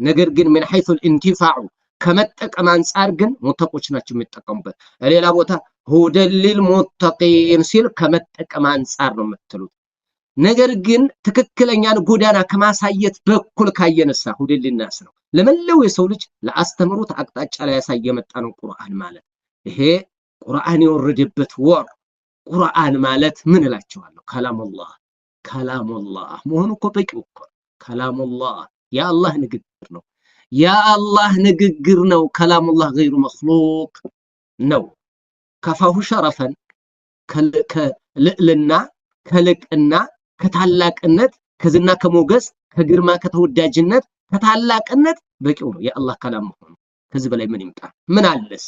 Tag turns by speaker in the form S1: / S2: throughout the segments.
S1: ነገር ግን من حيث الانتفاع ከመጠቀም አንፃር ግን ሙተቆች ናቸው የሚጠቀሙበት ሌላ ቦታ هدى للمتقين ሲል ከመጠቀም አንፃር ነው የምትሉት ነገር ግን ትክክለኛን ጎዳና ከማሳየት በኩል ካየነሳ هدى للناس ነው ለመለው የሰው ልጅ ለአስተምሮት አቅጣጫ ላይ ያሳየ መጣ ነው ቁርአን ማለት ይሄ ቁርአን የወረደበት ወር ቁርአን ማለት ምን እላችኋለሁ ከላሙላህ መሆኑ እኮ በቂው እኮ ከላሙላህ የአላህ ንግግር ነው የአላህ ንግግር ነው ከላሙላህ غير مخلوق ነው ከፋሁ ሸረፈን ከልዕልና ከልቅና ከታላቅነት ከዝና ከሞገስ ከግርማ ከተወዳጅነት ከታላቅነት በቂው ነው የአላህ ከላም መሆኑ ከዚህ በላይ ምን ይምጣ ምን አለስ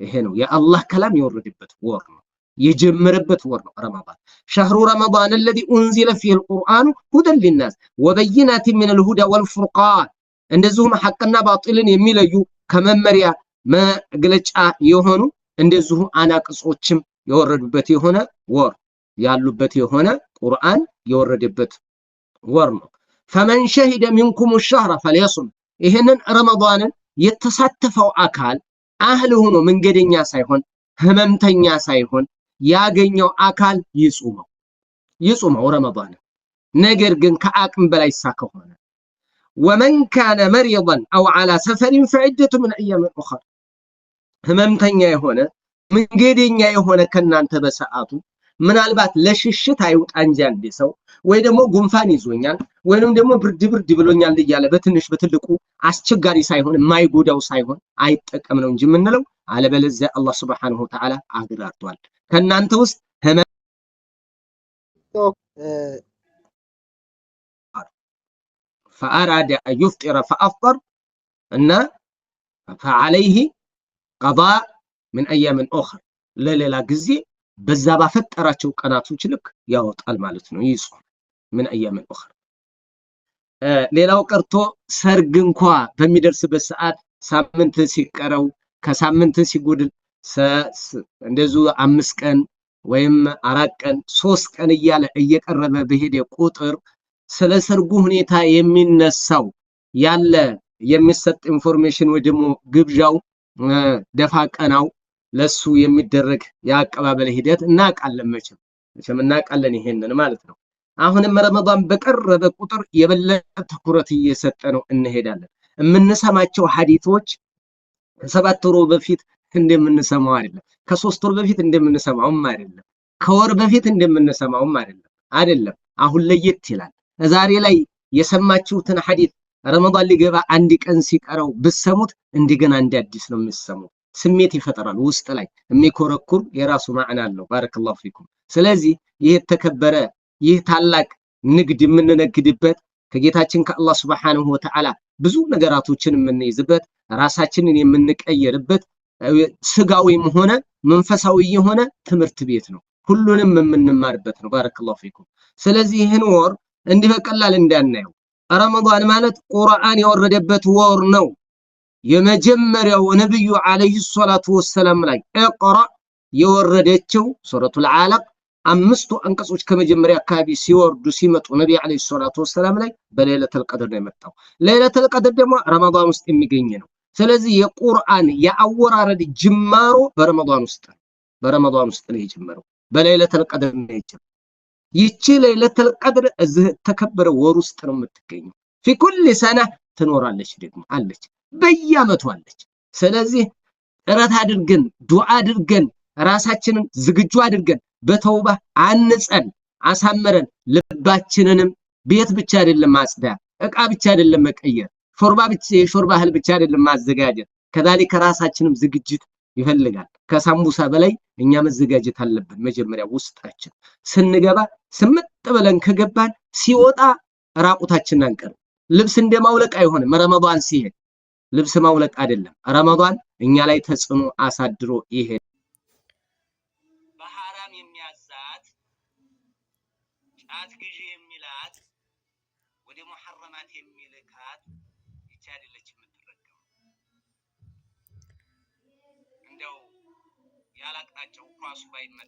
S1: ይሄ ነው የአላህ ከላም የወረደበት ወር ነው የጀመረበት ወር ነው ረመዳን شهر رمضان الذي انزل فيه القرآن هدى للناس وبينات من الهدى والفرقان እንደዚሁም ሐቅና ባጢልን የሚለዩ ከመመሪያ መግለጫ የሆኑ እንደዚሁ አናቅጾችም የወረዱበት የሆነ ወር ያሉበት የሆነ ቁርአን የወረደበት ወር ነው فمن شهد منكم الشهر فليصم ይሄንን ረመዳንን የተሳተፈው አካል አህል ሆኖ መንገደኛ ሳይሆን ህመምተኛ ሳይሆን ያገኘው አካል ይጾመው ረመዳን ነገር ግን ከአቅም በላይ ሳከሆነ ومن كان مريضا او على سفر فعدة من ايام اخرى ህመምተኛ የሆነ መንገደኛ የሆነ ከናንተ በሰዓቱ ምናልባት ለሽሽት አይውጣ እንጂ አንዴ ሰው ወይ ደግሞ ጉንፋን ይዞኛል ወይንም ደግሞ ብርድ ብሎኛል እያለ በትንሽ በትልቁ አስቸጋሪ ሳይሆን ማይጎዳው ሳይሆን አይጠቀም ነው እንጂ ምንለው አለበለዚያ አላህ Subhanahu Wa Ta'ala አግራርቷል ከናንተ ውስጥ فأراد أن يفطر فأفطر أن فعليه قضاء من أيام أخرى لا ጊዜ በዛ ባፈጠራቸው ቀናቶች ልክ ያወጣል ማለት ነው ይጾም من أيام أخرى ሌላው ቀርቶ ሰርግ እንኳን በሚደርስበት ሰዓት ሳምንት ሲቀረው ከሳምንት ሲጎድል እንደዚሁ 5 ቀን ወይም 4 ቀን 3 ቀን እያለ እየቀረበ በሄደ ቁጥር ስለ ሰርጉ ሁኔታ የሚነሳው ያለ የሚሰጥ ኢንፎርሜሽን ወይ ደግሞ ግብዣው ደፋ ቀናው ለሱ የሚደረግ ያቀባበል ሂደት እናቃለን መቼም እናቃለን ይሄንን ማለት ነው አሁንም ረመዳን በቀረበ ቁጥር የበለጠ ትኩረት እየሰጠ ነው እንሄዳለን የምንሰማቸው ሐዲሶች ከ7 ወር በፊት እንደምንሰማው አይደለም ከ3 ወር በፊት እንደምንሰማውም አይደለም ከወር በፊት እንደምንሰማውም አይደለም አሁን ለየት ይላል ዛሬ ላይ የሰማችሁትን ሐዲስ ረመዳን ሊገባ አንድ ቀን ሲቀረው ብሰሙት እንደገና እንዲያዲስ ነው የሚሰሙት ስሜት ይፈጠራል ውስጥ ላይ የሚኮረኩር የራሱ ማዕና አለው ባረከላሁ ፊኩም ስለዚህ ይሄ ተከበረ ይህ ታላቅ ንግድ የምንነግድበት ከጌታችን ከአላህ Subhanahu Wa Ta'ala ብዙ ነገራቶችን የምንይዝበት ራሳችንን የምንቀየርበት ስጋዊም ሆነ መንፈሳዊ የሆነ ትምህርት ቤት ነው ሁሉንም የምንማርበት ነው ባረከላሁ ፊኩም ስለዚህ ይሄን ወር እንዲህ በቀላል እንዳናየው ረመዳን ማለት ቁርአን የወረደበት ወር ነው የመጀመሪያው ነብዩ አለይሂ ሰላቱ ወሰለም ላይ اقرا የወረደችው ሱረቱል አለቅ 5 አንቀጾች ከመጀመሪያ አካባቢ ሲወርዱ ሲመጡ ነብዩ አለይሂ ሰላቱ ወሰለም ላይ በሌሊተል ቀድር ነው የመጣው ሌሊተል ቀድር ደግሞ ረመዳን ውስጥ የሚገኝ ነው ስለዚህ የቁርአን ያወራረድ ጅማሮ በረመዳን ውስጥ ነው የጀመረው በሌሊተል ቀድር ነው የጀመረው ይቺ ሌሊተል ቀድር እዚህ ተከበረ ወር ውስጥ ነው የምትገኘው في كل سنه ትኖራለች ደግሞ አለች በየአመቱ አለች ስለዚህ ጥረት አድርገን ዱዓ አድርገን ራሳችንን ዝግጁ አድርገን በተውባ አንጸን አሳመረን ልባችንንም ቤት ብቻ አይደለም ማጽዳ እቃ ብቻ አይደለም መቀየር ሾርባ እህል ብቻ አይደለም ማዘጋጀት ከذلك ራሳችንም ዝግጅት ይፈልጋል ከሳምቡሳ በላይ እኛ መዘጋጀት አለብን መጀመሪያ ውስጣችን ስንገባ ስምጥ ብለን ከገባን ሲወጣ ራቁታችንን አንቀር ልብስ እንደማውለቅ አይሆንም ረመዳን ሲሄድ ልብስ ማውለቅ አይደለም ረመዳን እኛ ላይ ተጽዕኖ አሳድሮ ይሄድ በሐራም የሚያዛት ጫት ግዢ የሚላት ወደ ሙሐረማት የሚልካት ይቻለች የምትረከው እንደው ያላቅጣጫው ኳሱ ባይመ